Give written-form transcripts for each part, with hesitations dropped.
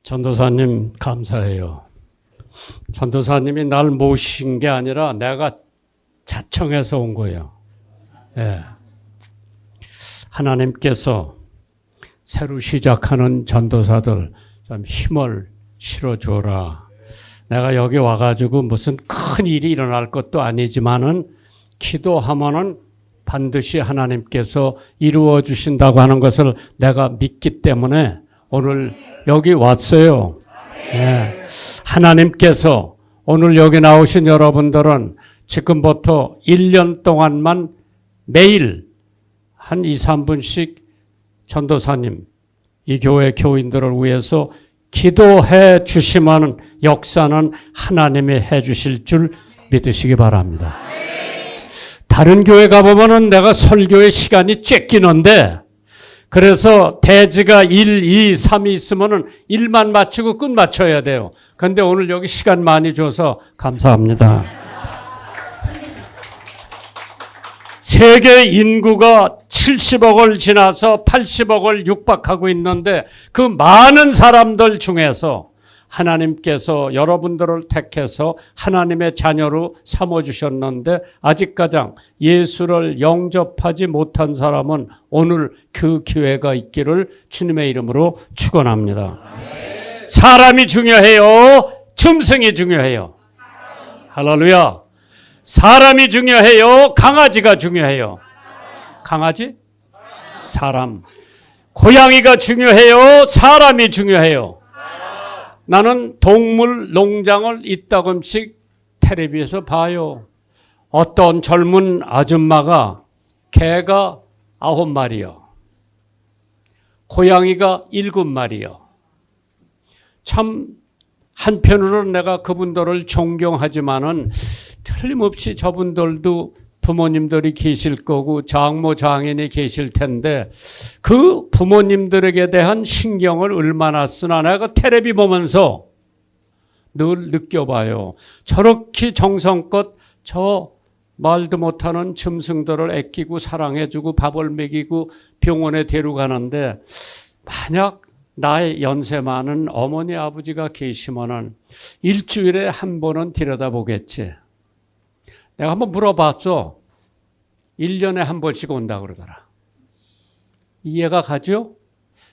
전도사님 감사해요. 전도사님이 날 모신 게 아니라 내가 자청해서 온 거예요. 예. 하나님께서 새로 시작하는 전도사들 좀 힘을 실어줘라. 내가 여기 와가지고 무슨 큰 일이 일어날 것도 아니지만은 기도하면은 반드시 하나님께서 이루어 주신다고 하는 것을 내가 믿기 때문에 오늘 여기 왔어요. 예. 하나님께서 오늘 여기 나오신 여러분들은 지금부터 1년 동안만 매일 한 2, 3분씩 전도사님, 이 교회 교인들을 위해서 기도해 주시면 역사는 하나님이 해 주실 줄 믿으시기 바랍니다. 다른 교회 가보면은 내가 설교의 시간이 쫓기는데 그래서 대지가 1, 2, 3이 있으면은 1만 마치고 끝 맞춰야 돼요. 그런데 오늘 여기 시간 많이 줘서 감사합니다. 세계 인구가 70억을 지나서 80억을 육박하고 있는데 그 많은 사람들 중에서 하나님께서 여러분들을 택해서 하나님의 자녀로 삼아주셨는데 아직까지 예수를 영접하지 못한 사람은 오늘 그 기회가 있기를 주님의 이름으로 축원합니다. 사람이 중요해요? 짐승이 중요해요? 할렐루야. 사람이 중요해요? 강아지가 중요해요? 강아지? 사람. 고양이가 중요해요? 사람이 중요해요? 나는 동물 농장을 이따금씩 텔레비에서 봐요. 어떤 젊은 아줌마가 개가 9마리요. 고양이가 7마리요. 참 한편으로는 내가 그분들을 존경하지만은 틀림없이 저분들도 부모님들이 계실 거고 장모 장인이 계실 텐데 그 부모님들에게 대한 신경을 얼마나 쓰나 내가 텔레비 보면서 늘 느껴봐요. 저렇게 정성껏 저 말도 못하는 짐승들을 아끼고 사랑해주고 밥을 먹이고 병원에 데려가는데 만약 나의 연세 많은 어머니 아버지가 계시면은 일주일에 한 번은 들여다보겠지. 내가 한번 물어봤어. 1년에 한 번씩 온다 그러더라. 이해가 가죠?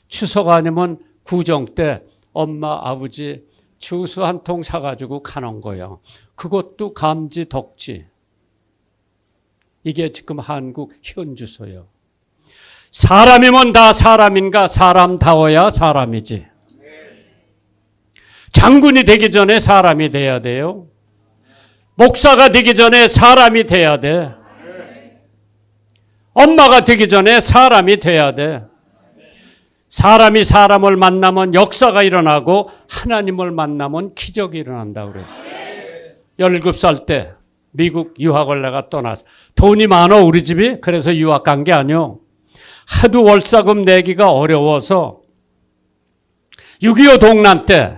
추석 아니면 구정 때 엄마 아버지 주스 한 통 사가지고 가는 거예요. 그것도 감지 덕지. 이게 지금 한국 현 주소예요. 사람이면 다 사람인가? 사람다워야 사람이지. 장군이 되기 전에 사람이 돼야 돼요. 목사가 되기 전에 사람이 돼야 돼. 엄마가 되기 전에 사람이 돼야 돼. 사람이 사람을 만나면 역사가 일어나고 하나님을 만나면 기적이 일어난다고 그랬어요. 17살 때 미국 유학을 내가 떠났어. 돈이 많아 우리 집이. 그래서 유학 간 게 아니요. 하도 월사금 내기가 어려워서 6.25 동란 때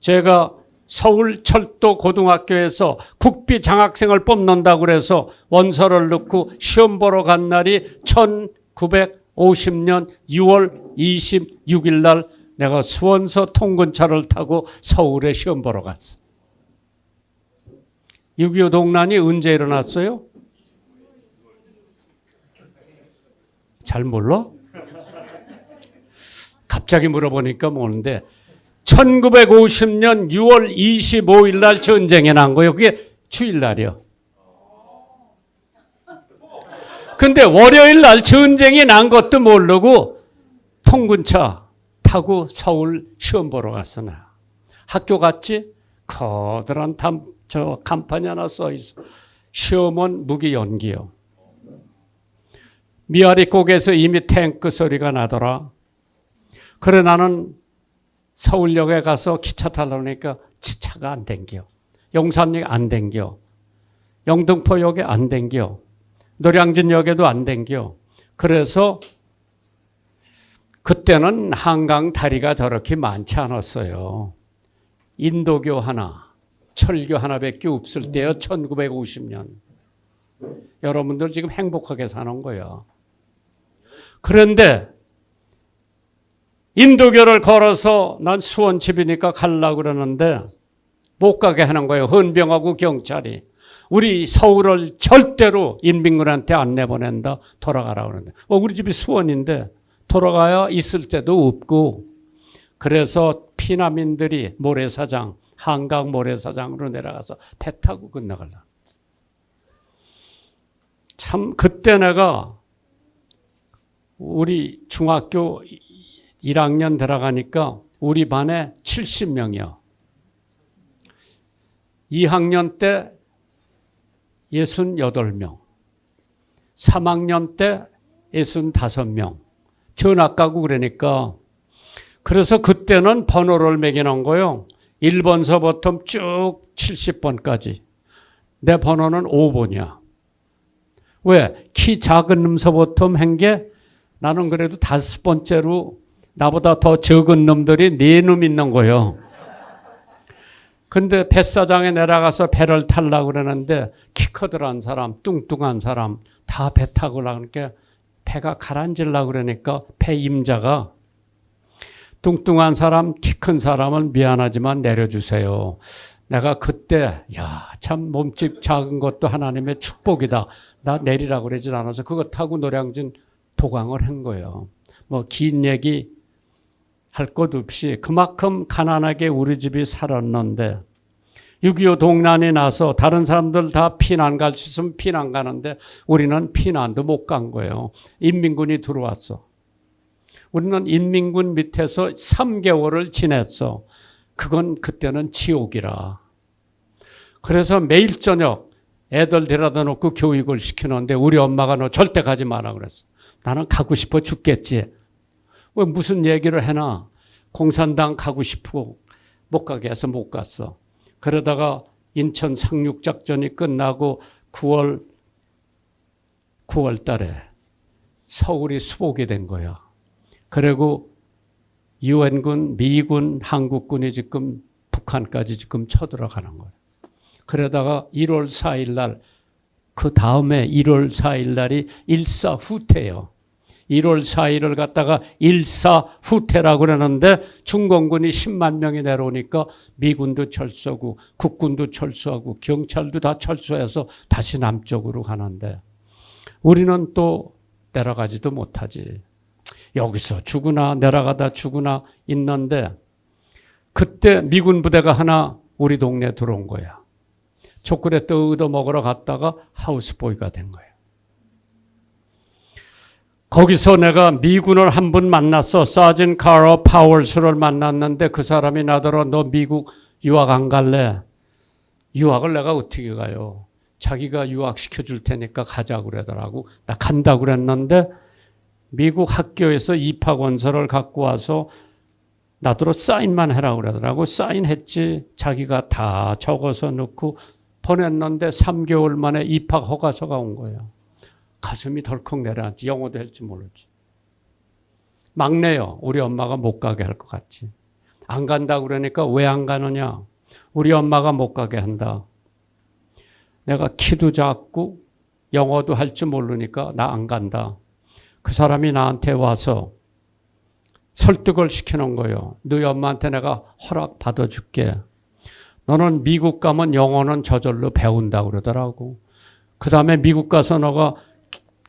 제가 서울 철도 고등학교에서 국비 장학생을 뽑는다고 그래서 원서를 넣고 시험 보러 간 날이 1950년 6월 26일 날 내가 수원서 통근차를 타고 서울에 시험 보러 갔어. 6.25 동란이 언제 일어났어요? 잘 몰라? 갑자기 물어보니까 모르는데 1950년 6월 25일 날 전쟁이 난 거예요. 그게 주일날이요. 근데 월요일 날 전쟁이 난 것도 모르고 통근차 타고 서울 시험 보러 갔어. 나. 학교 갔지? 커다란 간판이 하나 써 있어. 시험은 무기 연기요. 미아리 꼭에서 이미 탱크 소리가 나더라. 그래 나는 서울역에 가서 기차 타려고 하니까 차가 안 댕겨. 용산역 안 댕겨. 영등포역에 안 댕겨. 노량진역에도 안 댕겨. 그래서 그때는 한강 다리가 저렇게 많지 않았어요. 인도교 하나, 철교 하나밖에 없을 때요. 1950년. 여러분들 지금 행복하게 사는 거예요. 그런데 인도교를 걸어서 난 수원 집이니까 가려고 그러는데 못 가게 하는 거예요. 헌병하고 경찰이. 우리 서울을 절대로 인민군한테 안 내보낸다. 돌아가라 그러는데. 우리 집이 수원인데 돌아가야 있을 때도 없고, 그래서 피난민들이 모래사장, 한강 모래사장으로 내려가서 배 타고 건너가려. 참 그때 내가 우리 중학교 1학년 들어가니까 우리 반에 70명이요. 2학년 때 68명, 3학년 때 65명, 전학 가고 그러니까. 그래서 그때는 번호를 매겨놓은 거예요. 1번서부터 쭉 70번까지. 내 번호는 5번이야. 왜? 키 작은 놈서부터 한 게 나는 그래도 5번째로 나보다 더 적은 놈들이 4놈 있는 거예요. 근데 뱃사장에 내려가서 배를 타려고 그러는데 키 커들한 사람, 뚱뚱한 사람 다 배 타고 나가니까 배가 가라앉으려고 그러니까 배 임자가 뚱뚱한 사람, 키 큰 사람은 미안하지만 내려주세요. 내가 그때 참 몸집 작은 것도 하나님의 축복이다. 나 내리라고 그러진 않아서 그거 타고 노량진 도강을 한 거예요. 뭐 긴 얘기 할 것 없이 그만큼 가난하게 우리 집이 살았는데 6.25 동란이 나서 다른 사람들 다 피난 갈 수 있으면 피난 가는데 우리는 피난도 못 간 거예요. 인민군이 들어왔어. 우리는 인민군 밑에서 3개월을 지냈어. 그건 그때는 지옥이라. 그래서 매일 저녁 애들 데려다 놓고 교육을 시키는데 우리 엄마가 너 절대 가지 마라 그랬어. 나는 가고 싶어 죽겠지. 왜 무슨 얘기를 해나. 공산당 가고 싶고 못 가게 해서 못 갔어. 그러다가 인천 상륙작전이 끝나고 9월 달에 서울이 수복이 된 거야. 그리고 유엔군, 미군, 한국군이 지금 북한까지 지금 쳐들어가는 거예요. 그러다가 1월 4일 날, 그 다음에 1월 4일 날이 일사후퇴예요. 1월 4일을 갖다가 일사후퇴라고 그러는데 중공군이 10만 명이 내려오니까 미군도 철수하고 국군도 철수하고 경찰도 다 철수해서 다시 남쪽으로 가는데 우리는 또 내려가지도 못하지. 여기서 죽으나 내려가다 죽으나 있는데 그때 미군 부대가 하나 우리 동네에 들어온 거야. 초콜릿 얻어 먹으러 갔다가 하우스보이가 된 거예요. 거기서 내가 미군을 한 분 만났어. 사진 카러 파월스를 만났는데 그 사람이 나더러 너 미국 유학 안 갈래? 유학을 내가 어떻게 가요? 자기가 유학 시켜줄 테니까 가자고 그러더라고. 나 간다고 그랬는데 미국 학교에서 입학원서를 갖고 와서 나더러 사인만 해라고 그러더라고. 사인했지. 자기가 다 적어서 넣고 보냈는데 3개월 만에 입학 허가서가 온 거예요. 가슴이 덜컥 내려앉지. 영어도 할 줄 모르지. 막내요. 우리 엄마가 못 가게 할 것 같지. 안 간다고 그러니까 왜 안 가느냐. 우리 엄마가 못 가게 한다. 내가 키도 작고 영어도 할 줄 모르니까 나 안 간다. 그 사람이 나한테 와서 설득을 시키는 거예요. 너희 엄마한테 내가 허락 받아줄게. 너는 미국 가면 영어는 저절로 배운다고 그러더라고. 그 다음에 미국 가서 너가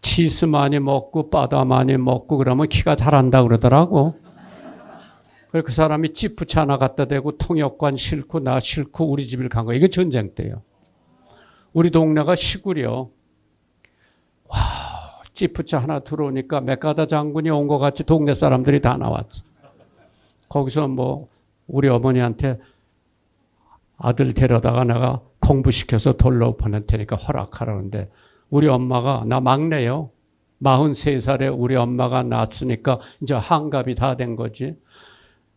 치즈 많이 먹고 바다 많이 먹고 그러면 키가 자란다고 그러더라고. 그래서 그 사람이 찌푸차 하나 갖다 대고 통역관 싫고 나 싫고 우리 집을 간 거예요. 이게 전쟁 때예요. 우리 동네가 시골이요. 와, 찌푸차 하나 들어오니까 맥가다 장군이 온 것 같이 동네 사람들이 다 나왔지. 거기서 뭐 우리 어머니한테 아들 데려다가 내가 공부시켜서 돌로 보낼 테니까 허락하라는데 우리 엄마가, 나 막내요. 43살에 우리 엄마가 낳았으니까 이제 한갑이 다 된 거지.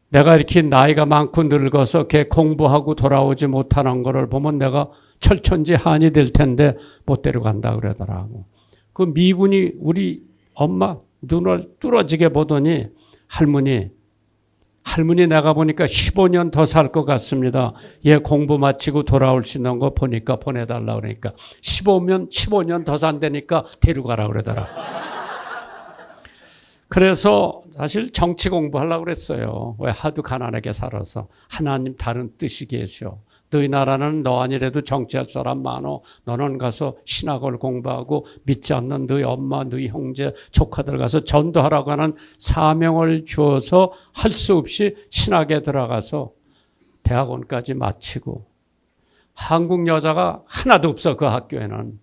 내가 이렇게 나이가 많고 늙어서 걔 공부하고 돌아오지 못하는 거를 보면 내가 철천지 한이 될 텐데 못 데려간다 그러더라고. 그 미군이 우리 엄마 눈을 뚫어지게 보더니 할머니 내가 보니까 15년 더 살 것 같습니다. 얘 공부 마치고 돌아올 수 있는 거 보니까 보내달라 그러니까 15년 더 산다니까 데려가라 그러더라. 그래서 사실 정치 공부하려고 그랬어요. 왜 하도 가난하게 살아서. 하나님 다른 뜻이 계셔. 너희 나라는 너 아니래도 정치할 사람 많어. 너는 가서 신학을 공부하고 믿지 않는 너희 엄마, 너희 형제, 조카들 가서 전도하라고 하는 사명을 주어서 할 수 없이 신학에 들어가서 대학원까지 마치고 한국 여자가 하나도 없어 그 학교에는.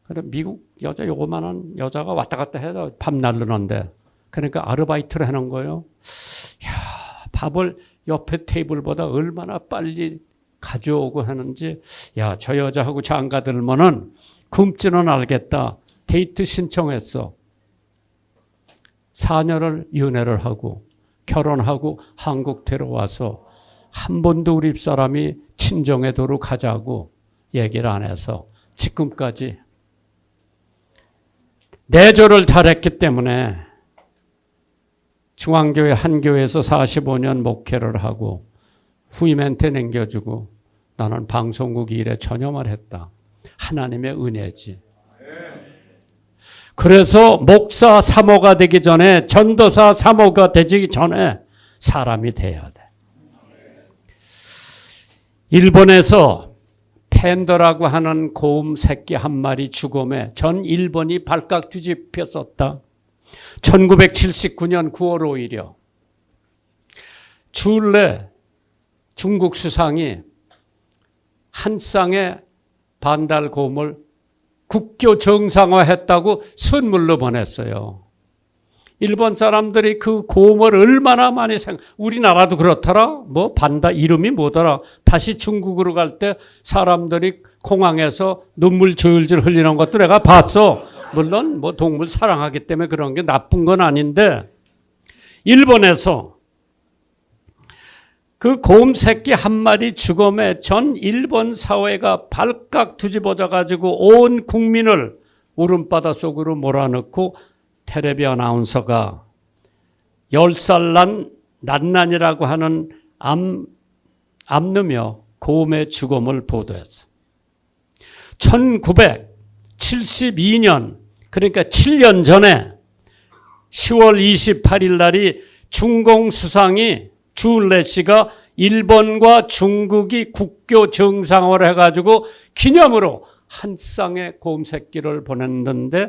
그래 미국 여자 요만한 여자가 왔다 갔다 해서 밥 날르는데 그러니까 아르바이트를 해놓은 거예요. 야, 밥을 옆에 테이블보다 얼마나 빨리 가져오고 하는지 야, 저 여자하고 장가 들면은 굶지는 알겠다. 데이트 신청했어. 4년을 연애를 하고 결혼하고 한국 데려와서 한 번도 우리 집사람이 친정에 도로 가자고 얘기를 안 해서 지금까지 내조를 잘했기 때문에 중앙교회 한 교회에서 45년 목회를 하고 후임한테 남겨주고 나는 방송국 일에 전념을 했다. 하나님의 은혜지. 그래서 목사 사모가 되기 전에 전도사 사모가 되기 전에 사람이 돼야 돼. 일본에서 팬더라고 하는 고음 새끼 한 마리 죽음에 전 일본이 발칵 뒤집혔었다. 1979년 9월 5일이요. 주일에 중국 수상이 한 쌍의 반달 곰을 국교 정상화했다고 선물로 보냈어요. 일본 사람들이 그 곰을 얼마나 많이 우리나라도 그렇더라. 뭐 반달 이름이 뭐더라. 다시 중국으로 갈 때 사람들이 공항에서 눈물 줄줄 흘리는 것도 내가 봤어. 물론 뭐 동물 사랑하기 때문에 그런 게 나쁜 건 아닌데 일본에서 그 곰 새끼 한 마리 죽음에 전 일본 사회가 발칵 뒤집어져 가지고 온 국민을 울음바다 속으로 몰아넣고 텔레비 아나운서가 10살 난 난난이라고 하는 암누며 곰의 죽음을 보도했어. 1972년 그러니까 7년 전에 10월 28일 날이 중공수상이 주울레 씨가 일본과 중국이 국교 정상화를 해가지고 기념으로 한 쌍의 곰 새끼를 보냈는데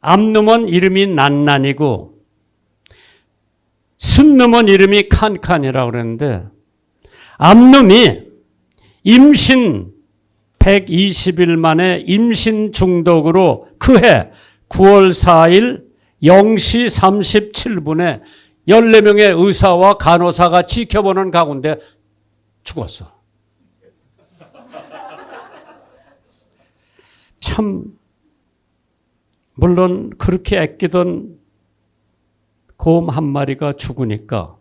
암놈은 이름이 난난이고 순놈은 이름이 칸칸이라고 그랬는데 암놈이 임신 120일 만에 임신 중독으로 그해 9월 4일 0시 37분에 14명의 의사와 간호사가 지켜보는 가운데 죽었어. 참 물론 그렇게 아끼던 곰 한 마리가 죽으니까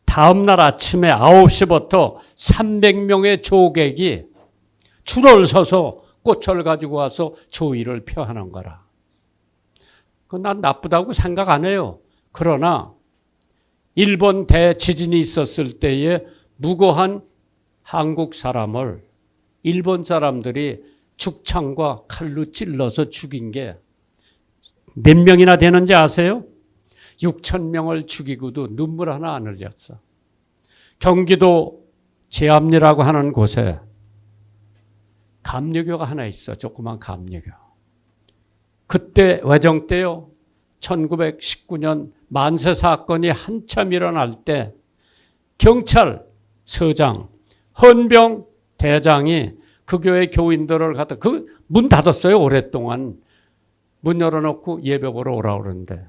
다음날 아침에 9시부터 300명의 조객이 줄을 서서 꽃을 가지고 와서 조의를 표하는 거라. 그건 난 나쁘다고 생각 안 해요. 그러나 일본 대지진이 있었을 때에 무고한 한국 사람을 일본 사람들이 죽창과 칼로 찔러서 죽인 게 몇 명이나 되는지 아세요? 6,000명을 죽이고도 눈물 하나 안 흘렸어. 경기도 제암리라고 하는 곳에 감리교가 하나 있어. 조그만 감리교. 그때 외정 때요. 1919년 만세 사건이 한참 일어날 때 경찰 서장, 헌병 대장이 그 교회 교인들을 갖다 그 문 닫았어요. 오랫동안. 문 열어놓고 예배 보러 오라고 그러는데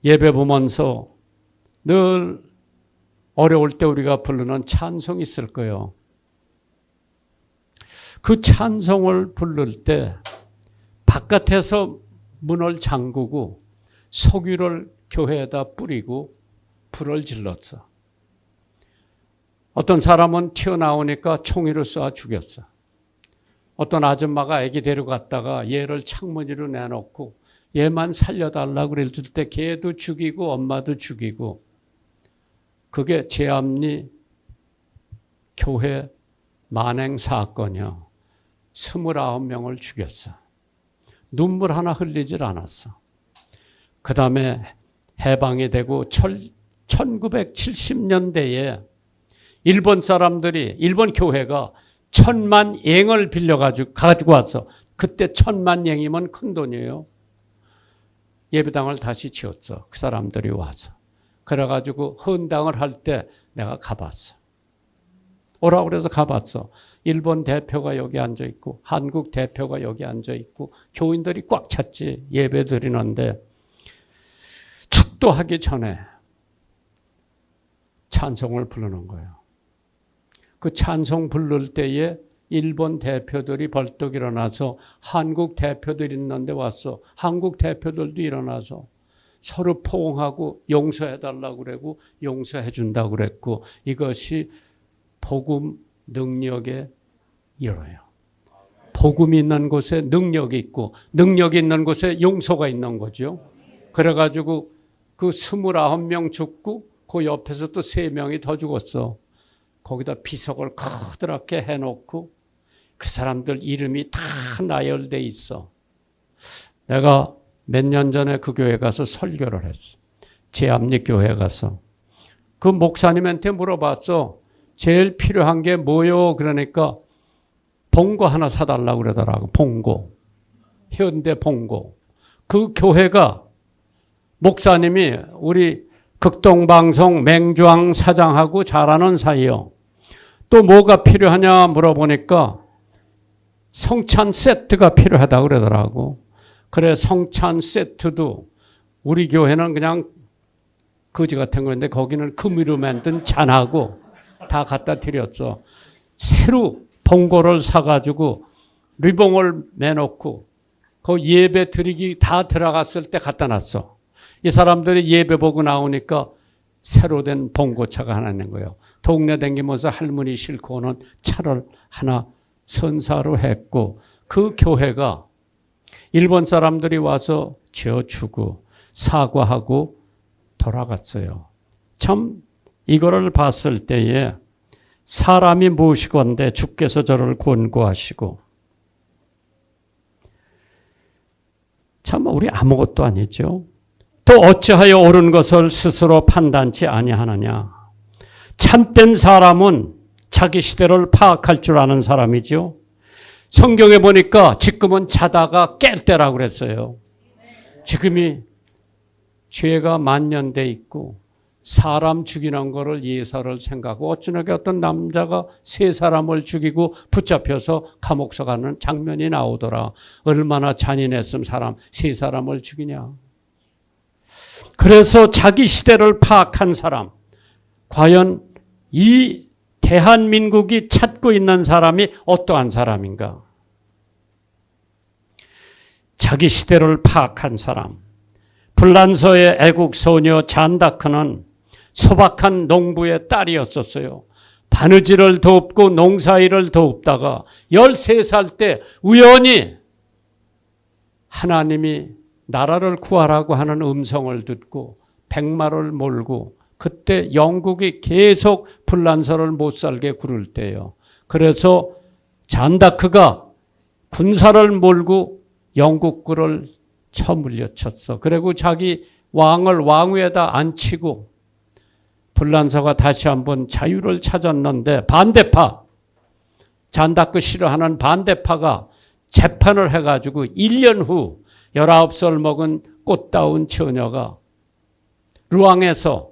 예배 보면서 늘 어려울 때 우리가 부르는 찬송이 있을 거예요. 그 찬송을 부를 때 바깥에서 문을 잠그고 석유를 교회에다 뿌리고 불을 질렀어. 어떤 사람은 튀어나오니까 총이를 쏴 죽였어. 어떤 아줌마가 아기 데려갔다가 얘를 창문으로 내놓고 얘만 살려달라고 그랬을 때 걔도 죽이고 엄마도 죽이고 그게 제암리 교회 만행 사건이요. 29명을 죽였어. 눈물 하나 흘리질 않았어. 그 다음에 해방이 되고 1970년대에 일본 사람들이, 일본 교회가 1000만 옌을 가지고 와서, 그때 1000만 옌이면 큰 돈이에요. 예배당을 다시 지었어. 그 사람들이 와서. 그래가지고 헌당을 할 때 내가 가봤어. 오라고 그래서 가봤어. 일본 대표가 여기 앉아있고 한국 대표가 여기 앉아있고 교인들이 꽉 찼지. 예배 드리는데 축도하기 전에 찬송을 부르는 거예요. 그 찬송 부를 때에 일본 대표들이 벌떡 일어나서 한국 대표들이 있는데 왔어. 한국 대표들도 일어나서 서로 포옹하고 용서해달라고 그러고 용서해 준다고 그랬고, 이것이 복음 능력의 일호예요. 복음이 있는 곳에 능력이 있고 능력이 있는 곳에 용서가 있는 거죠. 그래가지고 그 29명 죽고 그 옆에서 또 3명이 더 죽었어. 거기다 비석을 커다랗게 해놓고 그 사람들 이름이 다 나열돼 있어. 내가 몇 년 전에 그 교회 가서 설교를 했어. 제암리 교회 가서. 그 목사님한테 물어봤어. 제일 필요한 게 뭐요? 그러니까 봉고 하나 사달라고 그러더라고. 봉고. 현대 봉고. 그 교회가 목사님이 우리 극동방송 맹주왕 사장하고 잘 아는 사이요. 또 뭐가 필요하냐 물어보니까 성찬 세트가 필요하다고 그러더라고. 그래, 성찬 세트도 우리 교회는 그냥 거지 같은 건데 거기는 금으로 만든 잔하고 다 갖다 드렸어. 새로 봉고를 사가지고 리봉을 매놓고 그 예배 드리기 다 들어갔을 때 갖다 놨어. 이 사람들이 예배 보고 나오니까 새로 된 봉고차가 하나 있는 거예요. 동네 다니면서 할머니 싣고는 차를 하나 선사로 했고, 그 교회가 일본 사람들이 와서 지어주고 사과하고 돌아갔어요. 참 이거를 봤을 때에 사람이 무엇이건데 주께서 저를 권고하시고, 참 우리 아무것도 아니죠. 또 어찌하여 옳은 것을 스스로 판단치 아니하느냐. 참된 사람은 자기 시대를 파악할 줄 아는 사람이죠. 성경에 보니까 지금은 자다가 깰 때라고 그랬어요. 지금이 죄가 만연돼 있고 사람 죽이는 거를 예사를 생각하고, 어쩌나 어떤 남자가 3사람을 죽이고 붙잡혀서 감옥서 가는 장면이 나오더라. 얼마나 잔인했으면 사람 3사람을 죽이냐. 그래서 자기 시대를 파악한 사람, 과연 이 대한민국이 찾고 있는 사람이 어떠한 사람인가? 자기 시대를 파악한 사람. 불란서의 애국 소녀 잔다크는 소박한 농부의 딸이었었어요. 바느질을 돕고 농사일을 돕다가 13살 때 우연히 하나님이 나라를 구하라고 하는 음성을 듣고 백마를 몰고, 그때 영국이 계속 불란서를 못 살게 구를 때요. 그래서 잔다크가 군사를 몰고 영국군을 쳐물려쳤어. 그리고 자기 왕을 왕위에다 앉히고 불란서가 다시 한번 자유를 찾았는데, 반대파, 잔다크 싫어하는 반대파가 재판을 해가지고 1년 후 19살 먹은 꽃다운 처녀가 루앙에서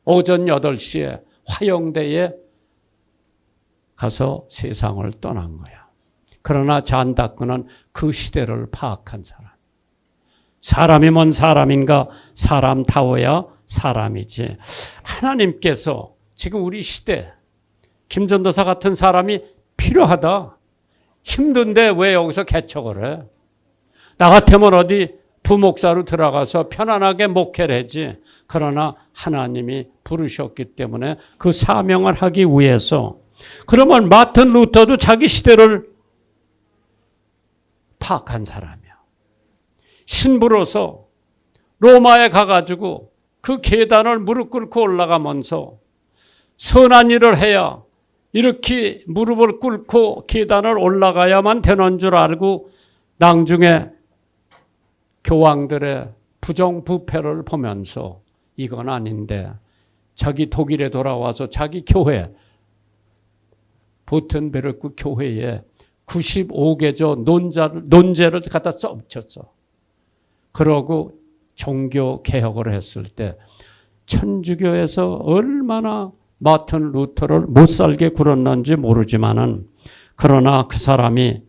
오전 8시에 화영대에 가서 세상을 떠난 거야. 그러나 잔다크는 그 시대를 파악한 사람. 사람이면 사람인가? 사람다워야 사람이지. 하나님께서 지금 우리 시대 김전도사 같은 사람이 필요하다. 힘든데 왜 여기서 개척을 해? 나 같으면 어디 부목사로 들어가서 편안하게 목회를 하지. 그러나 하나님이 부르셨기 때문에 그 사명을 하기 위해서. 그러면 마틴 루터도 자기 시대를 파악한 사람이야. 신부로서 로마에 가가지고 그 계단을 무릎 꿇고 올라가면서 선한 일을 해야 이렇게 무릎을 꿇고 계단을 올라가야만 되는 줄 알고 낭중에 교황들의 부정부패를 보면서 이건 아닌데 자기 독일에 돌아와서 자기 교회 부텐베르크 교회에 95개조 논제를 갖다 써붙였어. 그러고 종교 개혁을 했을 때 천주교에서 얼마나 마틴 루터를 못 살게 굴었는지 모르지만은 그러나 그 사람이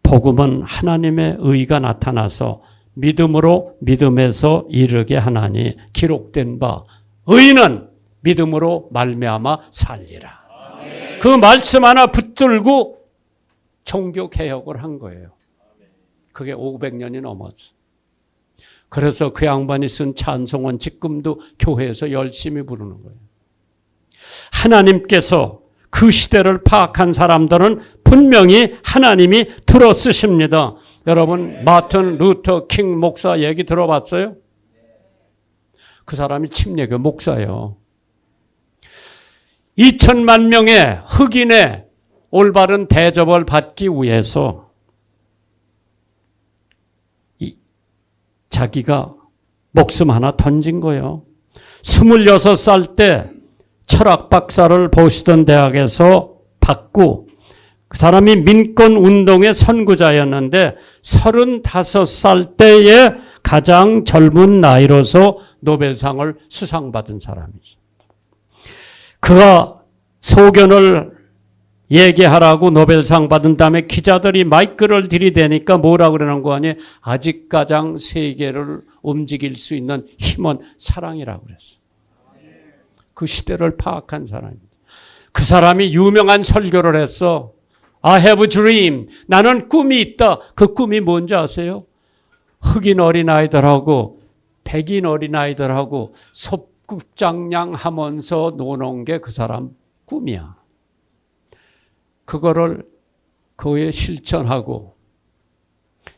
복음은 하나님의 의가 나타나서 믿음으로 믿음에서 이르게 하나니 기록된 바 의인은 믿음으로 말미암아 살리라. 그 말씀 하나 붙들고 종교 개혁을 한 거예요. 그게 500년이 넘었어. 그래서 그 양반이 쓴 찬송은 지금도 교회에서 열심히 부르는 거예요. 하나님께서 그 시대를 파악한 사람들은 분명히 하나님이 들어쓰십니다. 여러분 마틴 루터 킹 목사 얘기 들어봤어요? 그 사람이 침례교 목사예요. 2천만 명의 흑인의 올바른 대접을 받기 위해서 자기가 목숨 하나 던진 거예요. 26살 때 철학 박사를 보시던 대학에서 받고 그 사람이 민권운동의 선구자였는데 35살 때에 가장 젊은 나이로서 노벨상을 수상받은 사람이죠. 그가 소견을 얘기하라고 노벨상 받은 다음에 기자들이 마이크를 들이대니까 뭐라 그러는 거 아니에요? 아직 가장 세계를 움직일 수 있는 힘은 사랑이라고 그랬어요. 그 시대를 파악한 사람입니다. 그 사람이 유명한 설교를 했어. I have a dream. 나는 꿈이 있다. 그 꿈이 뭔지 아세요? 흑인 어린아이들하고 백인 어린아이들하고 섭국장량하면서 노는 게 그 사람 꿈이야. 그거를 그에 실천하고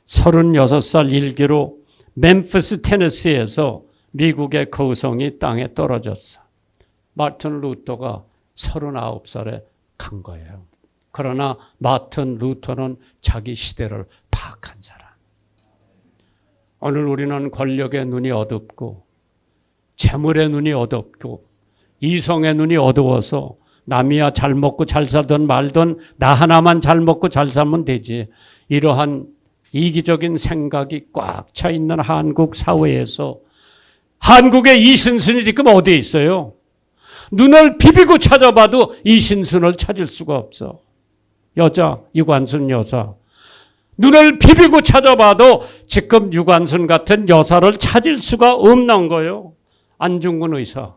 36살 일기로 멤피스 테네시에서 미국의 거성이 땅에 떨어졌어. 마틴 루터가 39살에 간 거예요. 그러나 마틴 루터는 자기 시대를 파악한 사람. 오늘 우리는 권력의 눈이 어둡고 재물의 눈이 어둡고 이성의 눈이 어두워서 남이야 잘 먹고 잘 살든 말든 나 하나만 잘 먹고 잘 살면 되지. 이러한 이기적인 생각이 꽉 차 있는 한국 사회에서 한국의 이신순이 지금 어디에 있어요? 눈을 비비고 찾아봐도 이신순을 찾을 수가 없어. 여자, 유관순 여사. 눈을 비비고 찾아봐도 지금 유관순 같은 여사를 찾을 수가 없는 거예요. 안중근 의사.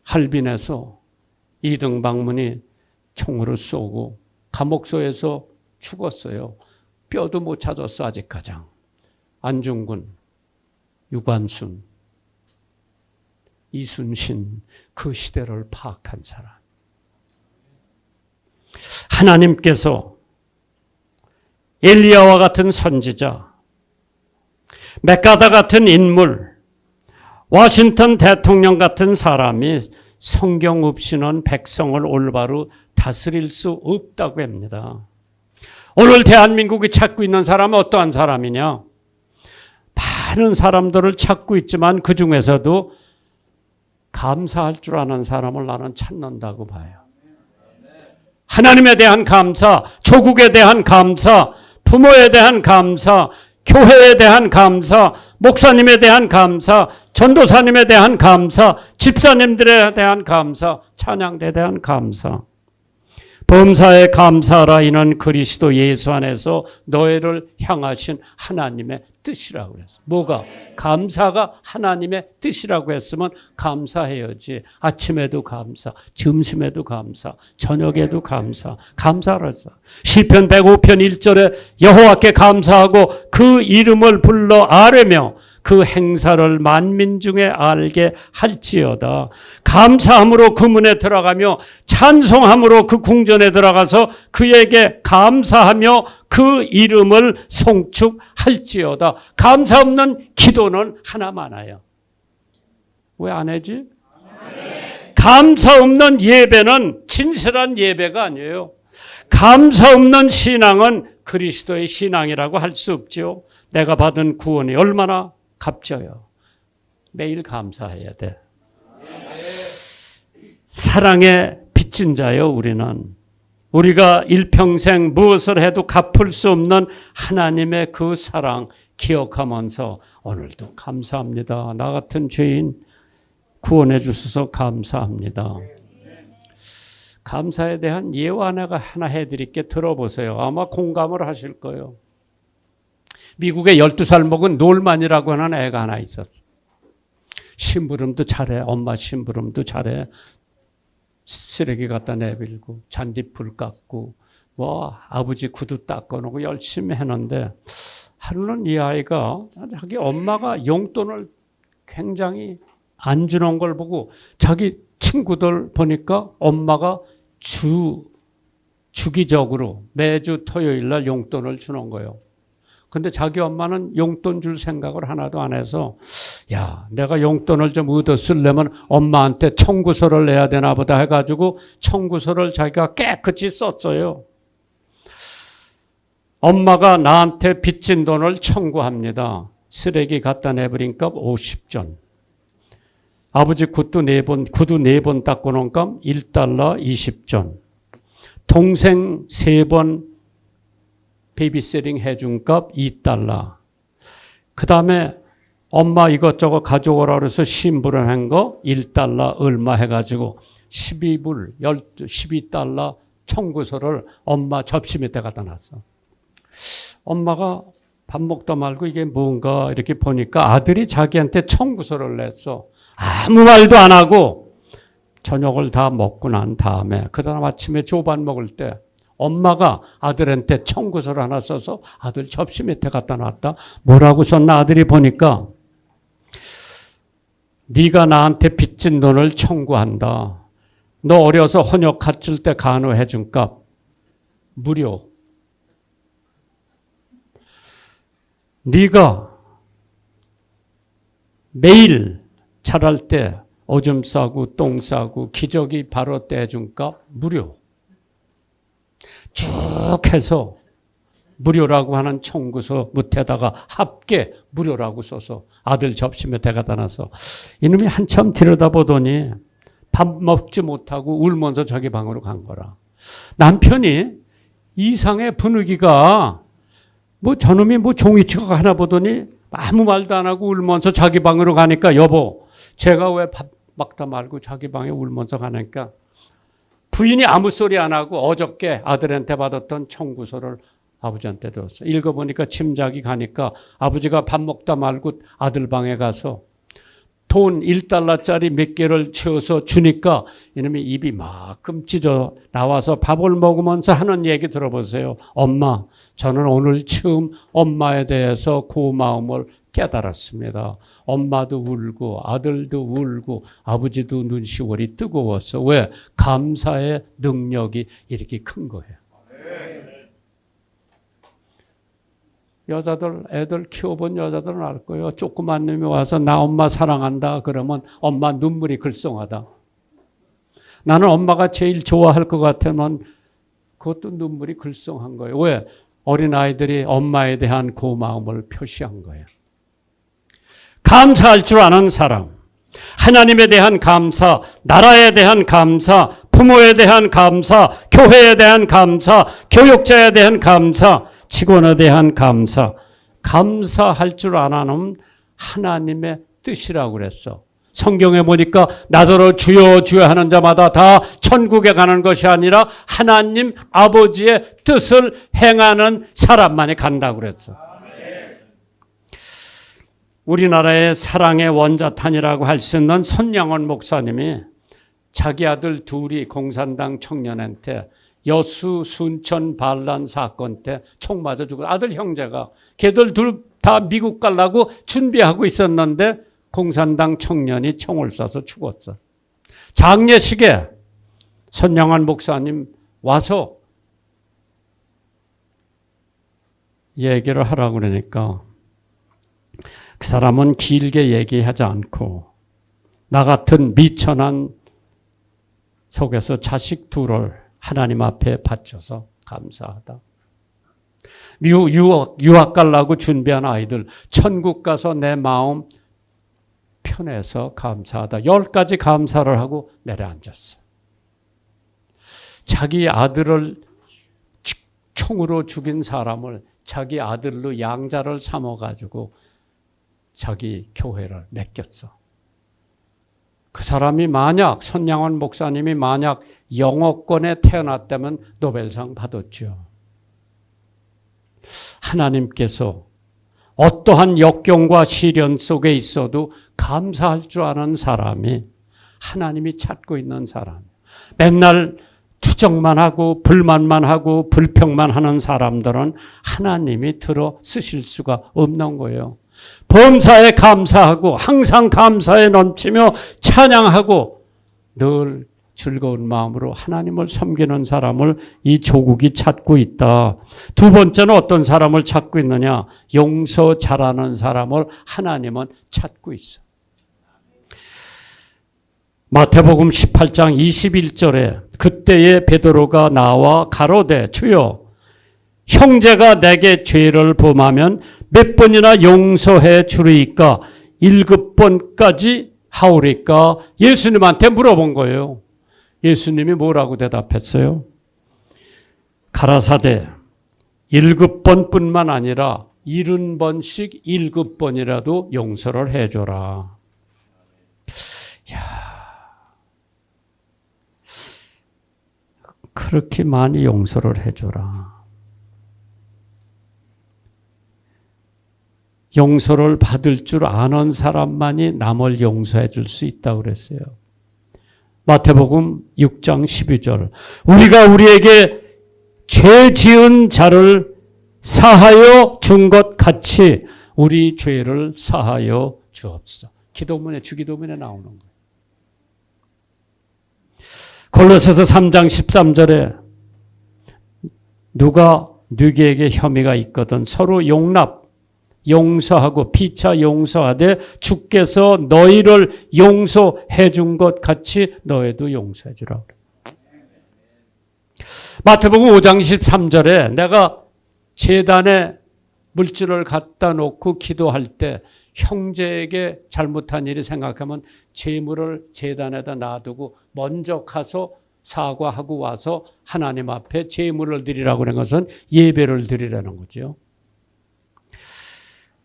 할빈에서 2등 방문이 총으로 쏘고 감옥소에서 죽었어요. 뼈도 못 찾았어 아직 가장. 안중근, 유관순, 이순신 그 시대를 파악한 사람. 하나님께서 엘리야와 같은 선지자, 맥가다 같은 인물, 워싱턴 대통령 같은 사람이 성경 없이는 백성을 올바로 다스릴 수 없다고 합니다. 오늘 대한민국이 찾고 있는 사람은 어떠한 사람이냐? 많은 사람들을 찾고 있지만 그 중에서도 감사할 줄 아는 사람을 나는 찾는다고 봐요. 하나님에 대한 감사, 조국에 대한 감사, 부모에 대한 감사, 교회에 대한 감사, 목사님에 대한 감사, 전도사님에 대한 감사, 집사님들에 대한 감사, 찬양대에 대한 감사. 범사에 감사하라. 이는 그리스도 예수 안에서 너희를 향하신 하나님의 뜻이라고 그랬어. 뭐가? 감사가 하나님의 뜻이라고 했으면 감사해야지. 아침에도 감사, 점심에도 감사, 저녁에도 감사, 감사를 했어. 시편 105편 1절에 여호와께 감사하고 그 이름을 불러 아뢰며 그 행사를 만민 중에 알게 할지어다. 감사함으로 그 문에 들어가며 찬송함으로 그 궁전에 들어가서 그에게 감사하며 그 이름을 송축할지어다. 감사 없는 기도는 하나 많아요. 왜 안 하지? 감사 없는 예배는 진실한 예배가 아니에요. 감사 없는 신앙은 그리스도의 신앙이라고 할 수 없죠. 내가 받은 구원이 얼마나 값져요. 매일 감사해야 돼. 사랑에 빚진 자요, 우리는. 우리가 일평생 무엇을 해도 갚을 수 없는 하나님의 그 사랑 기억하면서 오늘도 감사합니다. 나 같은 죄인 구원해 주셔서 감사합니다. 감사에 대한 예화 내가 하나 해드릴게. 들어보세요. 아마 공감을 하실 거예요. 미국에 12살 먹은 놀만이라고 하는 애가 하나 있었어. 심부름도 잘해. 엄마 심부름도 잘해. 쓰레기 갖다 내밀고 잔디풀 깎고 뭐 아버지 구두 닦아놓고 열심히 했는데 하루는 이 아이가 자기 엄마가 용돈을 굉장히 안 주는 걸 보고 자기 친구들 보니까 엄마가 주기적으로 매주 토요일 날 용돈을 주는 거예요. 근데 자기 엄마는 용돈 줄 생각을 하나도 안 해서 야, 내가 용돈을 좀 얻어 쓰려면 엄마한테 청구서를 내야 되나 보다 해가지고 청구서를 자기가 깨끗이 썼어요. 엄마가 나한테 빚진 돈을 청구합니다. 쓰레기 갖다 내버린 값 50전. 아버지 구두 4번 닦고 놓은 값 $1 20전. 동생 3번 베이비시팅 해준 값 $2. 그 다음에 엄마 이것저것 가져오라 그래서 심부름한 거 $1 얼마 해가지고 12달러 청구서를 엄마 접시 밑에 갖다 놨어. 엄마가 밥 먹다 말고 이게 뭔가 이렇게 보니까 아들이 자기한테 청구서를 냈어. 아무 말도 안 하고 저녁을 다 먹고 난 다음에 그 다음 아침에 조반 먹을 때 엄마가 아들한테 청구서를 하나 써서 아들 접시 밑에 갖다 놨다. 뭐라고 썼나 아들이 보니까 네가 나한테 빚진 돈을 청구한다. 너 어려서 혼역 갖출 때 간호해 준 값 무료. 네가 매일 자랄 때 오줌 싸고 똥 싸고 기저귀 바로 떼준 값 무료. 쭉 해서 무료라고 하는 청구서 밑에다가 합계 무료라고 써서 아들 접시 밑에 갖다 놔서 이놈이 한참 들여다보더니 밥 먹지 못하고 울면서 자기 방으로 간 거라. 남편이 이상의 분위기가 뭐 저놈이 뭐 종이치고 하나 보더니 아무 말도 안 하고 울면서 자기 방으로 가니까 여보 제가 왜 밥 먹다 말고 자기 방에 울면서 가니까 부인이 아무 소리 안 하고 어저께 아들한테 받았던 청구서를 아버지한테 줬어. 읽어보니까 짐작이 가니까 아버지가 밥 먹다 말고 아들 방에 가서 돈 $1짜리 몇 개를 채워서 주니까 이놈이 입이 막끔 찢어 나와서 밥을 먹으면서 하는 얘기 들어보세요. 엄마, 저는 오늘 처음 엄마에 대해서 고마움을 깨달았습니다. 엄마도 울고 아들도 울고 아버지도 눈시울이 뜨거웠어. 왜? 감사의 능력이 이렇게 큰 거예요. 여자들, 애들 키워본 여자들은 알 거예요. 조그만 놈이 와서 나 엄마 사랑한다 그러면 엄마 눈물이 글썽하다. 나는 엄마가 제일 좋아할 것 같으면 그것도 눈물이 글썽한 거예요. 왜? 어린아이들이 엄마에 대한 고마움을 표시한 거예요. 감사할 줄 아는 사람, 하나님에 대한 감사, 나라에 대한 감사, 부모에 대한 감사, 교회에 대한 감사, 교육자에 대한 감사, 직원에 대한 감사. 감사할 줄 아는 하나님의 뜻이라고 그랬어. 성경에 보니까 나더러 주여 주여 하는 자마다 다 천국에 가는 것이 아니라 하나님 아버지의 뜻을 행하는 사람만이 간다고 그랬어. 우리나라의 사랑의 원자탄이라고 할 수 있는 손양원 목사님이 자기 아들 둘이 공산당 청년한테 여수 순천 반란 사건 때 총 맞아 죽은 아들 형제가 걔들 둘 다 미국 가려고 준비하고 있었는데 공산당 청년이 총을 쏴서 죽었어. 장례식에 손양원 목사님 와서 얘기를 하라고 그러니까 그 사람은 길게 얘기하지 않고 나 같은 미천한 속에서 자식 둘을 하나님 앞에 바쳐서 감사하다. 유학 가려고 준비한 아이들 천국 가서 내 마음 편해서 감사하다. 10가지 감사를 하고 내려앉았어. 자기 아들을 총으로 죽인 사람을 자기 아들로 양자를 삼아가지고 자기 교회를 맡겼어. 그 사람이 만약, 선양원 목사님이 만약 영어권에 태어났다면 노벨상 받았죠. 하나님께서 어떠한 역경과 시련 속에 있어도 감사할 줄 아는 사람이 하나님이 찾고 있는 사람. 맨날 투정만 하고 불만만 하고 불평만 하는 사람들은 하나님이 들어 쓰실 수가 없는 거예요. 범사에 감사하고 항상 감사에 넘치며 찬양하고 늘 즐거운 마음으로 하나님을 섬기는 사람을 이 조국이 찾고 있다. 두 번째는 어떤 사람을 찾고 있느냐? 용서 잘하는 사람을 하나님은 찾고 있어. 마태복음 18장 21절에 그때에 베드로가 나와 가로되 주여 형제가 내게 죄를 범하면 몇 번이나 용서해 주리이까? 7번까지 하오리까? 예수님한테 물어본 거예요. 예수님이 뭐라고 대답했어요? 가라사대 7번뿐만 아니라 70번씩 7번이라도 용서를 해줘라. 야, 그렇게 많이 용서를 해줘라. 용서를 받을 줄 아는 사람만이 남을 용서해 줄 수 있다고 그랬어요. 마태복음 6장 12절 우리가 우리에게 죄 지은 자를 사하여 준 것 같이 우리 죄를 사하여 주옵소서. 기도문에 주기도문에 나오는 거예요. 골로새서 3장 13절에 누가 누구에게 혐의가 있거든 서로 용서하고 피차 용서하되 주께서 너희를 용서해 준 것 같이 너희도 용서해 주라. 마태복음 5장 13절에 내가 제단에 물질을 갖다 놓고 기도할 때 형제에게 잘못한 일이 생각하면 재물을 제단에다 놔두고 먼저 가서 사과하고 와서 하나님 앞에 재물을 드리라고 하는 것은 예배를 드리라는 거죠.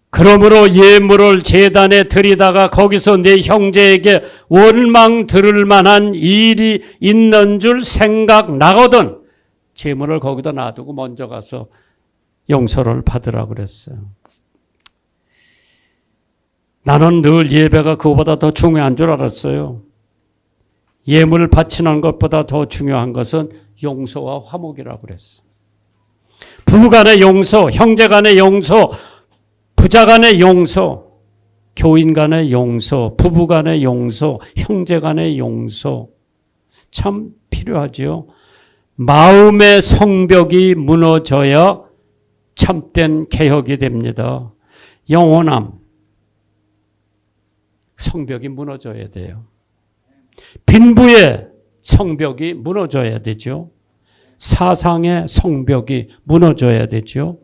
그러므로 예물을 제단에 드리다가 거기서 내 형제에게 원망 들을 만한 일이 있는 줄 생각나거든 재물을 거기다 놔두고 먼저 가서 용서를 받으라고 그랬어요. 나는 늘 예배가 그거보다 더 중요한 줄 알았어요. 예물 바치는 것보다 더 중요한 것은 용서와 화목이라고 그랬어요. 부부간의 용서, 형제간의 용서, 부자간의 용서, 교인간의 용서, 부부간의 용서, 형제간의 용서 참 필요하지요. 마음의 성벽이 무너져야 참된 개혁이 됩니다. 영원함 성벽이 무너져야 돼요. 빈부의 성벽이 무너져야 되죠. 사상의 성벽이 무너져야 되죠.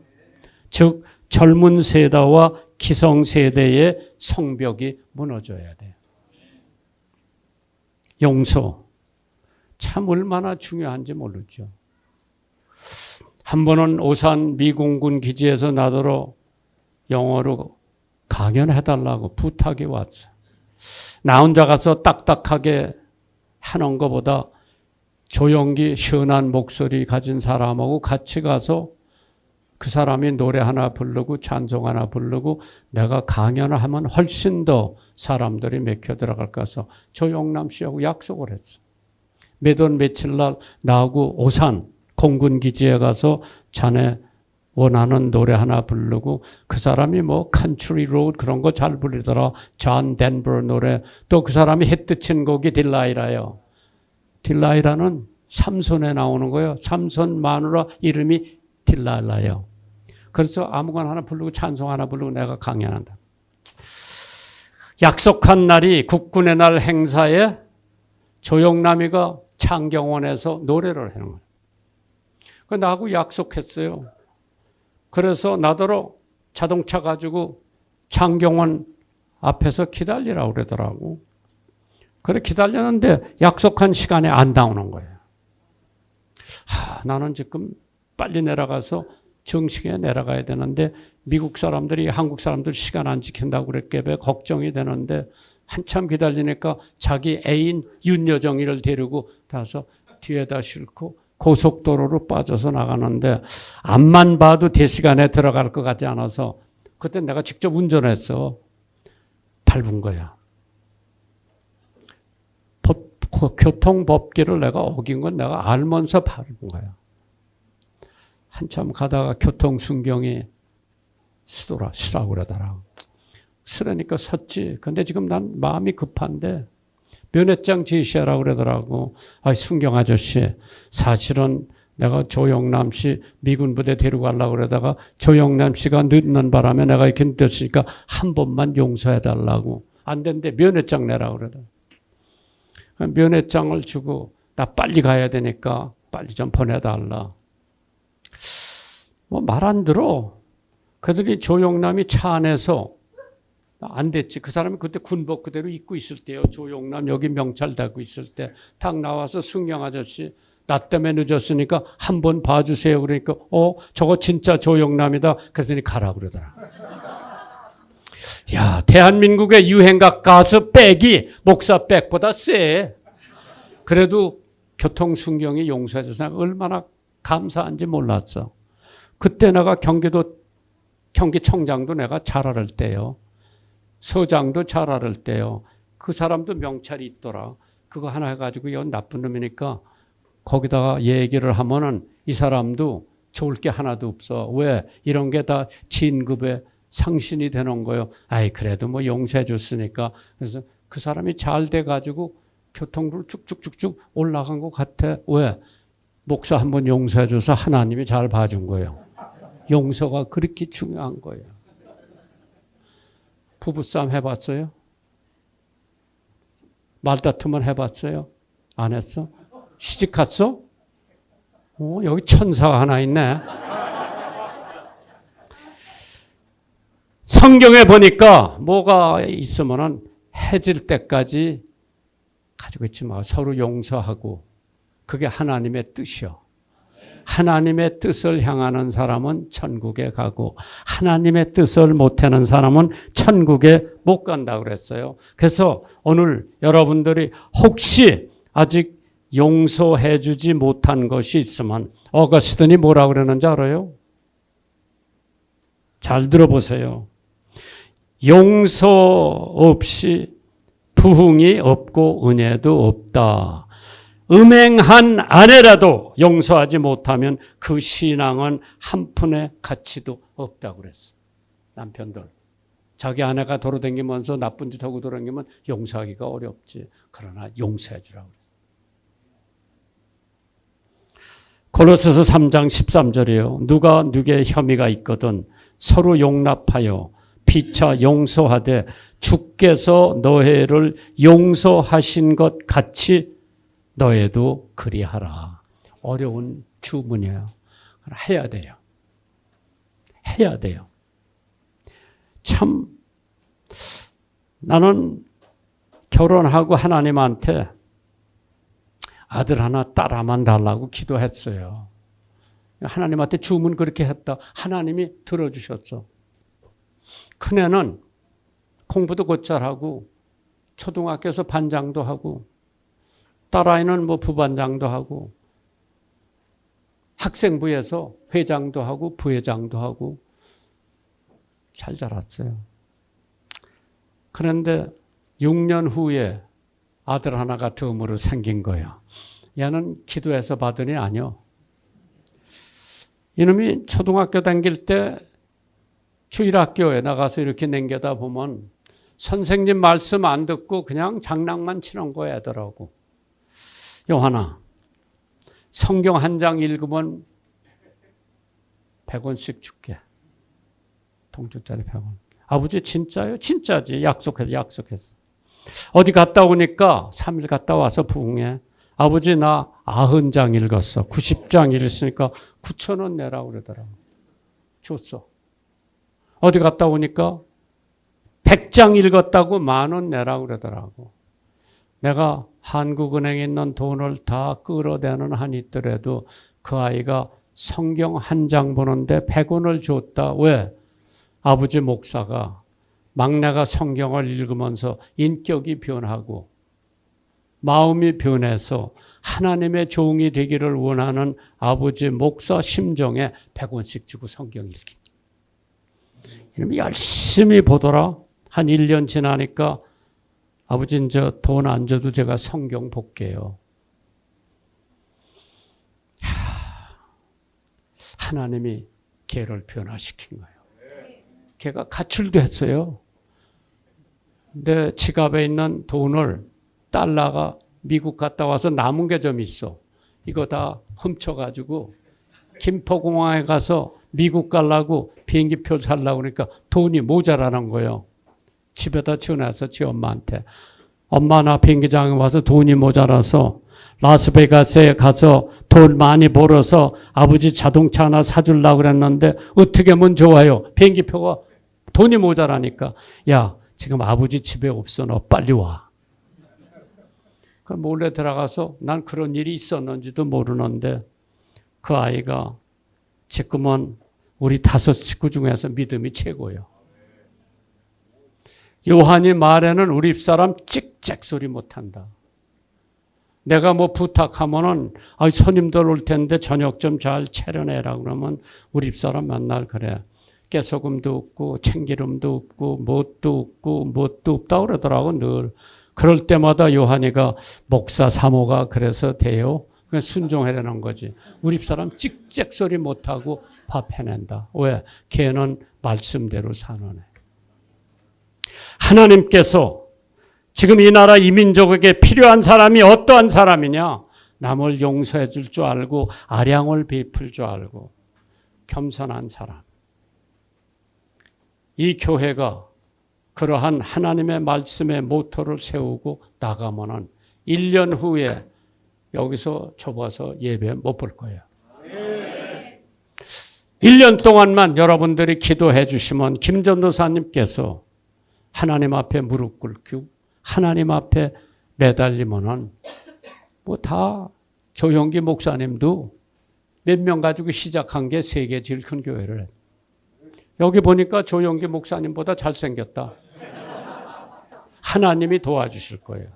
즉 젊은 세대와 기성 세대의 성벽이 무너져야 돼요. 용서 참 얼마나 중요한지 모르죠. 한 번은 오산 미공군 기지에서 나더러 영어로 강연해달라고 부탁이 왔어. 나 혼자 가서 딱딱하게 하는 것보다 조용히 시원한 목소리 가진 사람하고 같이 가서 그 사람이 노래 하나 부르고 찬송 하나 부르고 내가 강연을 하면 훨씬 더 사람들이 맥혀 들어갈까 해서 조영남 씨하고 약속을 했어. 매달 며칠 날 나하고 오산 공군기지에 가서 자네 원하는 노래 하나 부르고 그 사람이 뭐 컨트리 로드 그런 거 잘 부르더라. 존 덴버 노래. 또 그 사람이 히트친 곡이 딜라이라요. 딜라이라는 삼손에 나오는 거예요. 삼손 마누라 이름이 딜라이라요. 그래서 아무거나 하나 부르고 찬송 하나 부르고 내가 강연한다. 약속한 날이 국군의 날 행사에 조영남이가 창경원에서 노래를 하는 거예요. 나하고 약속했어요. 그래서 나더러 자동차 가지고 창경원 앞에서 기다리라고 그러더라고. 그래 기다렸는데 약속한 시간에 안 나오는 거예요. 나는 지금 빨리 내려가서 정시에 내려가야 되는데 미국 사람들이 한국 사람들 시간 안 지킨다고 그랬겠네. 걱정이 되는데 한참 기다리니까 자기 애인 윤여정이를 데리고 가서 뒤에다 싣고 고속도로로 빠져서 나가는데 앞만 봐도 대시간에 들어갈 것 같지 않아서 그때 내가 직접 운전해서 밟은 거야. 교통법규를 내가 어긴 건 내가 알면서 밟은 거야. 한참 가다가 교통순경이 쓰라고 그러더라고. 쓰라니까 섰지. 근데 지금 난 마음이 급한데 면회장 제시하라고 그러더라고. 순경 아저씨, 사실은 내가 조영남 씨 미군 부대 데리고 가려고 그러다가 조영남 씨가 늦는 바람에 내가 이렇게 늦었으니까 한 번만 용서해달라고. 안 된대. 면회장 내라고 그러더라고. 면회장을 주고 나 빨리 가야 되니까 빨리 좀 보내달라. 말 안 들어. 그들이 조영남이 차 안에서 안 됐지. 그 사람이 그때 군복 그대로 입고 있을 때요. 조영남 여기 명찰 달고 있을 때 딱 나와서 순경 아저씨 나 때문에 늦었으니까 한번 봐주세요. 그러니까 저거 진짜 조영남이다. 그랬더니 가라 그러더라. 야, 대한민국의 유행가 가수 백이 목사 백보다 세. 그래도 교통순경이 용서해줘서 얼마나 감사한지 몰랐어. 그때 내가 경기청장도 내가 잘 알을 때요. 서장도 잘 알을 때요. 그 사람도 명찰이 있더라. 그거 하나 해가지고 이건 나쁜 놈이니까 거기다가 얘기를 하면은 이 사람도 좋을 게 하나도 없어. 왜? 이런 게 다 진급의 상신이 되는 거예요. 그래도 뭐 용서해 줬으니까. 그래서 그 사람이 잘 돼가지고 교통으로 쭉쭉쭉쭉 올라간 것 같아. 왜? 목사 한번 용서해 줘서 하나님이 잘 봐준 거예요. 용서가 그렇게 중요한 거예요. 부부싸움 해봤어요? 말다툼은 해봤어요? 안 했어? 시집 갔어? 여기 천사가 하나 있네. 성경에 보니까 뭐가 있으면은 해질 때까지 가지고 있지 마. 서로 용서하고 그게 하나님의 뜻이요. 하나님의 뜻을 향하는 사람은 천국에 가고 하나님의 뜻을 못하는 사람은 천국에 못 간다고 그랬어요. 그래서 오늘 여러분들이 혹시 아직 용서해 주지 못한 것이 있으면 어거스틴이 뭐라고 그러는지 알아요? 잘 들어보세요. 용서 없이 부흥이 없고 은혜도 없다. 음행한 아내라도 용서하지 못하면 그 신앙은 한 푼의 가치도 없다고 그랬어. 남편들. 자기 아내가 돌아다니면서 나쁜 짓 하고 돌아다니면 용서하기가 어렵지. 그러나 용서해 주라고 그랬어. 골로새서 3장 13절이에요. 누가 누구의 혐의가 있거든 서로 용납하여 피차 용서하되 주께서 너희를 용서하신 것 같이 너희도 그리하라. 어려운 주문이에요. 해야 돼요. 해야 돼요. 참 나는 결혼하고 하나님한테 아들 하나 딸 하나만 달라고 기도했어요. 하나님한테 주문 그렇게 했다. 하나님이 들어주셨어. 큰애는 공부도 곧잘 하고 초등학교에서 반장도 하고 딸아이는 뭐 부반장도 하고 학생부에서 회장도 하고 부회장도 하고 잘 자랐어요. 그런데 6년 후에 아들 하나가 덤으로 생긴 거예요. 얘는 기도해서 받으니 아니요. 이놈이 초등학교 다닐 때 주일학교에 나가서 이렇게 남겨다 보면 선생님 말씀 안 듣고 그냥 장난만 치는 거야 애들하고. 요하나 성경 한 장 읽으면 100원씩 줄게. 통증짜리 100원. 아버지 진짜요? 진짜지. 약속했어. 어디 갔다 오니까 3일 갔다 와서 부흥해. 아버지 나 90장 읽었어. 90장 읽었으니까 9,000원 내라고 그러더라고. 줬어. 어디 갔다 오니까 100장 읽었다고 10,000원 내라고 그러더라고. 내가 한국은행에 있는 돈을 다 끌어대는 한이 있더라도 그 아이가 성경 한 장 보는데 100원을 줬다. 왜? 아버지 목사가 막내가 성경을 읽으면서 인격이 변하고 마음이 변해서 하나님의 종이 되기를 원하는 아버지 목사 심정에 100원씩 주고 성경 읽기. 이러면 열심히 보더라. 한 1년 지나니까 아버지는 저 돈 안 줘도 제가 성경 볼게요. 하나님이 걔를 변화시킨 거예요. 걔가 가출도 했어요. 내 지갑에 있는 돈을 달러가 미국 갔다 와서 남은 게 좀 있어. 이거 다 훔쳐가지고 김포공항에 가서 미국 가려고 비행기표 살려고 그러니까 돈이 모자라는 거예요. 집에다 전화해서 지 엄마한테. 엄마 나 비행기장에 와서 돈이 모자라서 라스베가스에 가서 돈 많이 벌어서 아버지 자동차 하나 사주려고 그랬는데 어떻게 하면 좋아요. 비행기표가 돈이 모자라니까. 야 지금 아버지 집에 없어. 너 빨리 와. 그 몰래 들어가서 난 그런 일이 있었는지도 모르는데 그 아이가 지금은 우리 5 식구 중에서 믿음이 최고예요. 요한이 말에는 우리 집사람 찍찍 소리 못한다. 내가 뭐 부탁하면은 손님들 올 텐데 저녁 좀 잘 차려내라 그러면 우리 집사람 맨날 그래. 깨소금도 없고 참기름도 없고 뭣도 없다 그러더라고 늘. 그럴 때마다 요한이가 목사 사모가 그래서 돼요. 그냥 순종하려는 거지. 우리 집사람 찍찍 소리 못하고 밥 해낸다. 왜? 걔는 말씀대로 사는 애. 하나님께서 지금 이 나라 이 민족에게 필요한 사람이 어떠한 사람이냐? 남을 용서해 줄 줄 알고 아량을 베풀 줄 알고 겸손한 사람. 이 교회가 그러한 하나님의 말씀의 모토를 세우고 나가면은 1년 후에 여기서 좁아서 예배 못 볼 거예요. 1년 동안만 여러분들이 기도해 주시면 김 전도사님께서 하나님 앞에 무릎 꿇고 하나님 앞에 매달리면은 뭐 다 조용기 목사님도 몇 명 가지고 시작한 게 세계 제일 큰 교회를 해. 여기 보니까 조용기 목사님보다 잘생겼다. 하나님이 도와주실 거예요.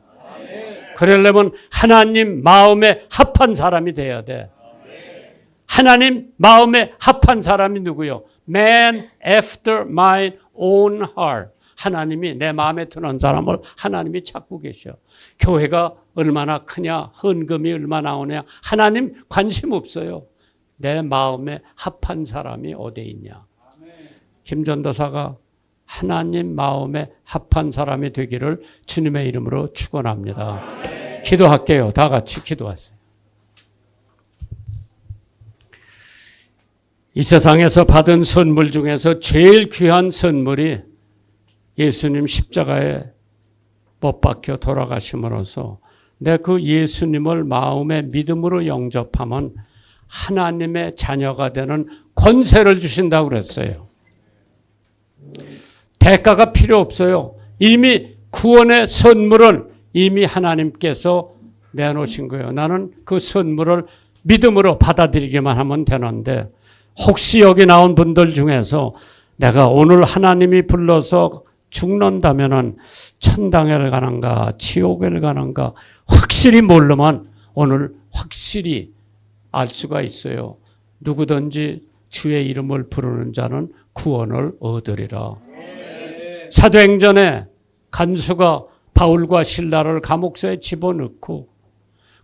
그러려면 하나님 마음에 합한 사람이 돼야 돼. 하나님 마음에 합한 사람이 누구요? Man after my own heart. 하나님이 내 마음에 드는 사람을 하나님이 찾고 계셔. 교회가 얼마나 크냐, 헌금이 얼마나 나오냐, 하나님 관심 없어요. 내 마음에 합한 사람이 어디에 있냐. 김 전도사가 하나님 마음에 합한 사람이 되기를 주님의 이름으로 축원합니다. 기도할게요. 다 같이 기도하세요. 이 세상에서 받은 선물 중에서 제일 귀한 선물이 예수님 십자가에 못 박혀 돌아가심으로써 내 그 예수님을 마음의 믿음으로 영접하면 하나님의 자녀가 되는 권세를 주신다고 그랬어요. 대가가 필요 없어요. 이미 구원의 선물은 이미 하나님께서 내놓으신 거예요. 나는 그 선물을 믿음으로 받아들이기만 하면 되는데 혹시 여기 나온 분들 중에서 내가 오늘 하나님이 불러서 죽는다면은 천당에 가는가 지옥에 가는가 확실히 모르면 오늘 확실히 알 수가 있어요. 누구든지 주의 이름을 부르는 자는 구원을 얻으리라. 사도행전에 간수가 바울과 실라를 감옥소에 집어넣고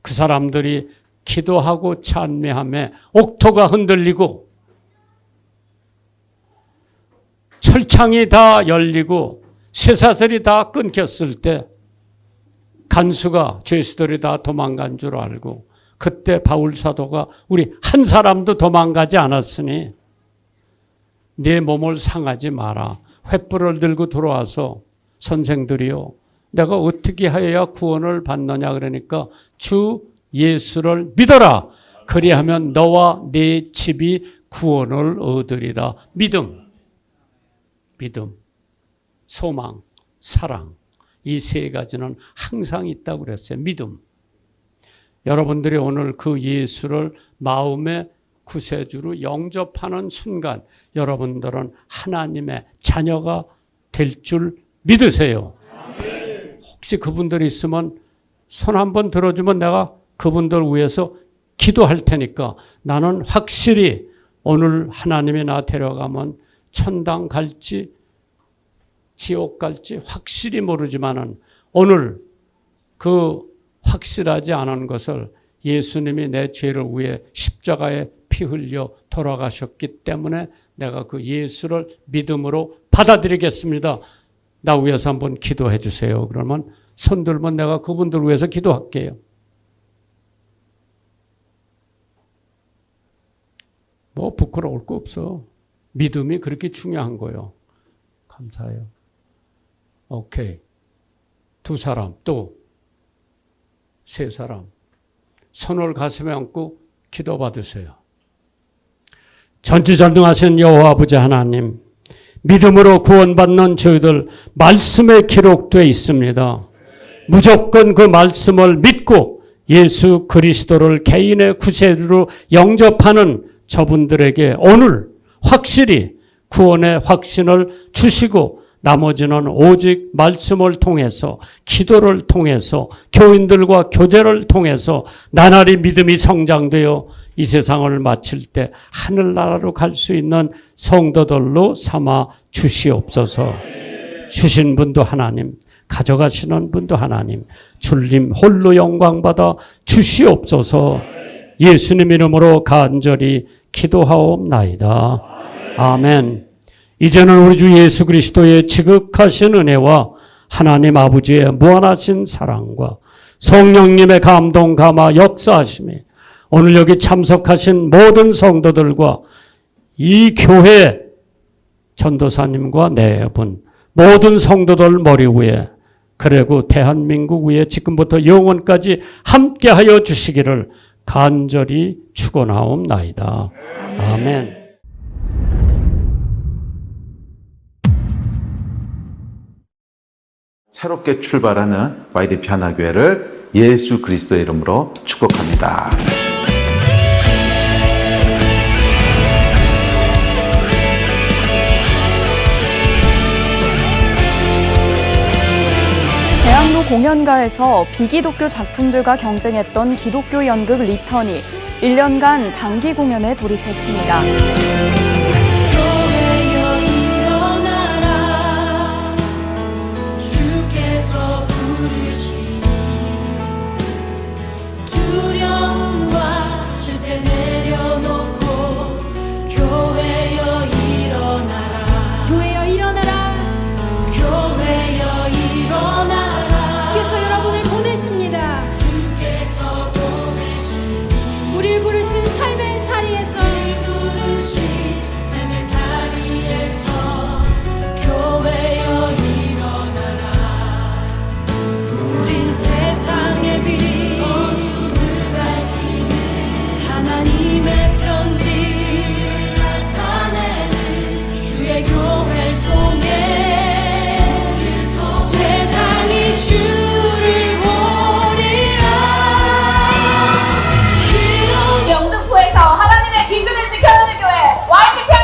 그 사람들이 기도하고 찬미하며 옥토가 흔들리고 철창이 다 열리고 쇠사슬이 다 끊겼을 때 간수가 죄수들이 다 도망간 줄 알고 그때 바울 사도가 우리 한 사람도 도망가지 않았으니 내 몸을 상하지 마라. 횃불을 들고 들어와서 선생들이요 내가 어떻게 하여야 구원을 받느냐 그러니까 주 예수를 믿어라. 그리하면 너와 네 집이 구원을 얻으리라. 믿음. 소망, 사랑. 이 세 가지는 항상 있다고 그랬어요. 믿음. 여러분들이 오늘 그 예수를 마음의 구세주로 영접하는 순간 여러분들은 하나님의 자녀가 될 줄 믿으세요. 혹시 그분들이 있으면 손 한번 들어주면 내가 그분들 위해서 기도할 테니까 나는 확실히 오늘 하나님이 나 데려가면 천당 갈지 지옥 갈지 확실히 모르지만은 오늘 그 확실하지 않은 것을 예수님이 내 죄를 위해 십자가에 피 흘려 돌아가셨기 때문에 내가 그 예수를 믿음으로 받아들이겠습니다. 나 위해서 한번 기도해 주세요. 그러면 손 들면 내가 그분들 위해서 기도할게요. 뭐 부끄러울 거 없어. 믿음이 그렇게 중요한 거예요. 감사해요. 오케이. 2사람, 또 3사람. 손을 가슴에 얹고 기도 받으세요. 전지전능하신 여호와 아버지 하나님, 믿음으로 구원받는 저희들 말씀에 기록되어 있습니다. 무조건 그 말씀을 믿고 예수 그리스도를 개인의 구세주로 영접하는 저분들에게 오늘 확실히 구원의 확신을 주시고 나머지는 오직 말씀을 통해서 기도를 통해서 교인들과 교제를 통해서 나날이 믿음이 성장되어 이 세상을 마칠 때 하늘나라로 갈 수 있는 성도들로 삼아 주시옵소서. 주신 분도 하나님, 가져가시는 분도 하나님, 주님 홀로 영광받아 주시옵소서. 예수님 이름으로 간절히 기도하옵나이다. 아멘. 이제는 우리 주 예수 그리스도의 지극하신 은혜와 하나님 아버지의 무한하신 사랑과 성령님의 감동 감화 역사하심이 오늘 여기 참석하신 모든 성도들과 이 교회 전도사님과 네 분 모든 성도들 머리 위에 그리고 대한민국 위에 지금부터 영원까지 함께하여 주시기를 간절히 축원하옵나이다. 아멘. 새롭게 출발하는 YDP 하나교회를 예수 그리스도의 이름으로 축복합니다. 대학로 공연가에서 비기독교 작품들과 경쟁했던 기독교 연극 리턴이 1년간 장기 공연에 돌입했습니다. 우리를 부르신 삶의 자리에서 교회여 일어나라. 우린 세상의 빛 어둠을 밝히는 하나님의 편지를 나타내는 주의 교회를 통해 세상이 주를 영등포에서 하나님의 기준을 지켜내는 교회 YDP